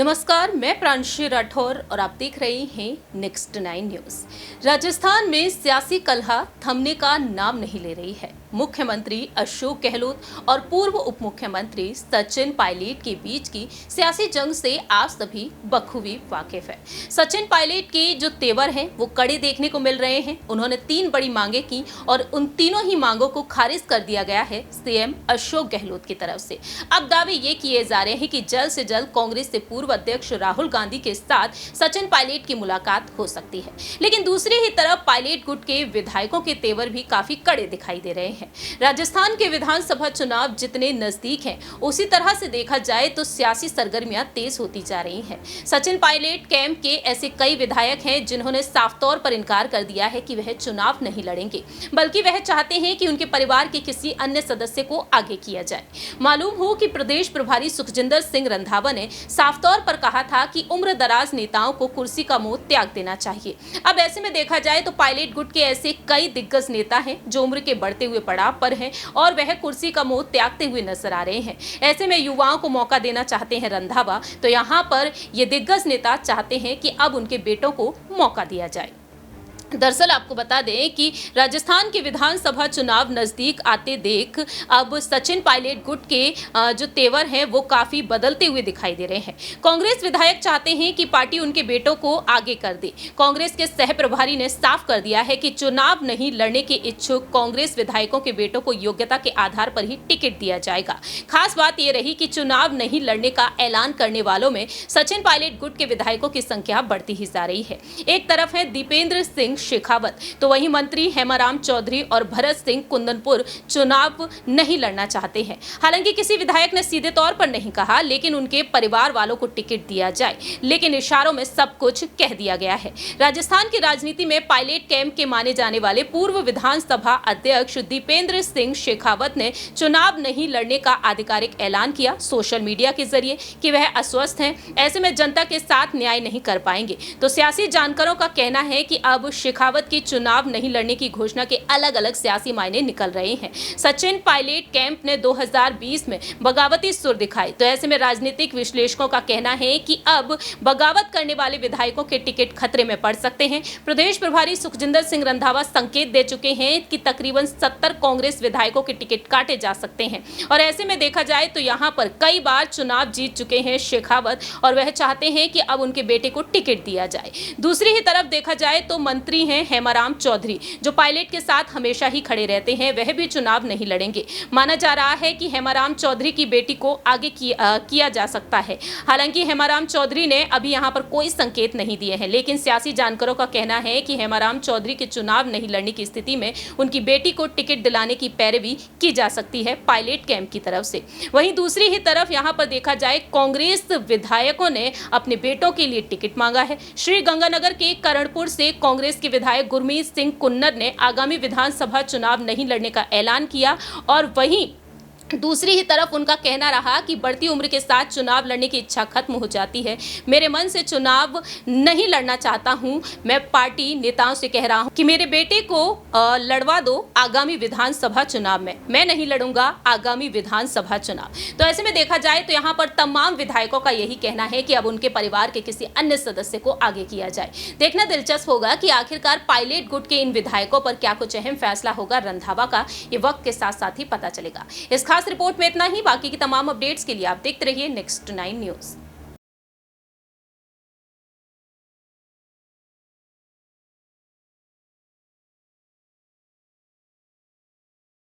नमस्कार, मैं प्रांशी राठौर और आप देख रहे हैं नेक्स्ट 9 न्यूज। राजस्थान में सियासी कलह थमने का नाम नहीं ले रही है। मुख्यमंत्री अशोक गहलोत और पूर्व उप मुख्यमंत्री सचिन पायलट के बीच की सियासी जंग से आप सभी बखूबी वाकिफ है। सचिन पायलट के जो तेवर हैं वो कड़े देखने को मिल रहे हैं। उन्होंने 3 बड़ी मांगे की और उन तीनों ही मांगों को खारिज कर दिया गया है सीएम अशोक गहलोत की तरफ से। अब दावे ये किए जा रहे हैं कि जल्द से जल्द कांग्रेस से पूर्व अध्यक्ष राहुल गांधी के साथ सचिन पायलट की मुलाकात हो सकती है। लेकिन दूसरी ही तरफ पायलट गुट के विधायकों के तेवर भी काफी कड़े दिखाई दे रहे हैं। राजस्थान के विधानसभा चुनाव जितने नजदीक हैं, उसी तरह से देखा जाए तो सियासी सरगर्मियां तेज होती जा रही हैं। सचिन पायलट कैंप के ऐसे कई विधायक हैं जिन्होंने साफ तौर पर इनकार कर दिया है कि वह चुनाव नहीं लड़ेंगे, बल्कि वह चाहते हैं कि उनके परिवार के किसी अन्य सदस्य को आगे किया जाए। मालूम हो कि प्रदेश प्रभारी सुखजिंदर सिंह रंधावा ने साफ तौर पर कहा था कि उम्र दराज नेताओं को कुर्सी का मोह त्याग देना चाहिए। अब ऐसे में देखा जाए तो पायलट गुट के ऐसे कई दिग्गज नेता हैं जो उम्र के बढ़ते हुए पड़ाव पर हैं और वह कुर्सी का मोह त्यागते हुए नजर आ रहे हैं। ऐसे में युवाओं को मौका देना चाहते हैं रंधावा, तो यहाँ पर ये दिग्गज नेता चाहते हैं कि अब उनके बेटों को मौका दिया जाए। दरअसल आपको बता दें कि राजस्थान के विधानसभा चुनाव नजदीक आते देख अब सचिन पायलट गुट के जो तेवर हैं वो काफी बदलते हुए दिखाई दे रहे हैं। कांग्रेस विधायक चाहते हैं कि पार्टी उनके बेटों को आगे कर दे। कांग्रेस के सह प्रभारी ने साफ कर दिया है कि चुनाव नहीं लड़ने के इच्छुक कांग्रेस विधायकों के बेटों को योग्यता के आधार पर ही टिकट दिया जाएगा। खास बात यह रही कि चुनाव नहीं लड़ने का ऐलान करने वालों में सचिन पायलट गुट के विधायकों की संख्या बढ़ती ही जा रही है। एक तरफ है दीपेंद्र सिंह शेखावत, तो वहीं मंत्री हेमाराम चौधरी और भरत सिंह कुंदनपुर चुनाव नहीं लड़ना चाहते हैं। हालांकि किसी विधायक ने सीधे तौर पर नहीं कहा, लेकिन उनके परिवार वालों को टिकट दिया जाए, लेकिन इशारों में सब कुछ कह दिया गया है। राजस्थान की राजनीति में पायलट कैंप के माने जाने वाले पूर्व विधानसभा अध्यक्ष दीपेंद्र सिंह शेखावत ने चुनाव नहीं लड़ने का आधिकारिक ऐलान किया सोशल मीडिया के जरिए कि वह अस्वस्थ हैं, ऐसे में जनता के साथ न्याय नहीं कर पाएंगे। तो सियासी जानकारों का कहना है कि अब शेखावत की चुनाव नहीं लड़ने की घोषणा के अलग अलग सियासी मायने निकल रहे हैं। सचिन पायलट कैंप ने 2020 में बगावती सुर दिखाई, तो ऐसे में राजनीतिक विश्लेषकों का कहना है कि अब बगावत करने वाले विधायकों के टिकट खतरे में पड़ सकते हैं। प्रदेश प्रभारी सुखजिंदर सिंह रंधावा संकेत दे चुके हैं कि तकरीबन 70 कांग्रेस विधायकों के टिकट काटे जा सकते हैं और ऐसे में देखा जाए तो यहां पर कई बार चुनाव जीत चुके हैं शेखावत और वह चाहते हैं कि अब उनके बेटे को टिकट दिया जाए। दूसरी ही तरफ देखा जाए तो मंत्री हैं हेमाराम चौधरी, जो पायलट के साथ हमेशा ही खड़े रहते हैं, वह भी चुनाव नहीं लड़ेंगे। माना जा रहा है कि हेमाराम चौधरी की बेटी को आगे किया जा सकता है। हालांकि हेमाराम चौधरी ने अभी यहां पर कोई संकेत नहीं दिए हैं, लेकिन सियासी जानकारों का कहना है कि हेमाराम चौधरी के चुनाव नहीं लड़ने की स्थिति में उनकी बेटी को टिकट दिलाने की पैरवी की जा सकती है पायलट कैंप की तरफ से। वहीं दूसरी ही तरफ यहां पर देखा जाए कांग्रेस विधायकों ने अपने बेटों के लिए टिकट मांगा है। श्री गंगानगर के करणपुर से कांग्रेस के विधायक गुरमीत सिंह कुन्नर ने आगामी विधानसभा चुनाव नहीं लड़ने का ऐलान किया और वहीं दूसरी ही तरफ उनका कहना रहा कि बढ़ती उम्र के साथ चुनाव लड़ने की इच्छा खत्म हो जाती है। मेरे मन से चुनाव नहीं लड़ना चाहता हूं। मैं पार्टी नेताओं से कह रहा हूं कि मेरे बेटे को लड़वा दो आगामी विधानसभा चुनाव में। मैं नहीं लड़ूंगा आगामी विधानसभा चुनाव। तो ऐसे में देखा जाए तो यहां पर तमाम विधायकों का यही कहना है कि अब उनके परिवार के किसी अन्य सदस्य को आगे किया जाए। देखना दिलचस्प होगा कि आखिरकार पायलट गुट के इन विधायकों पर क्या कुछ अहम फैसला होगा रंधावा का, ये वक्त के साथ साथ ही पता चलेगा। इस खास रिपोर्ट में इतना ही। बाकी की तमाम अपडेट्स के लिए आप देखते रहिए नेक्स्ट 9 न्यूज।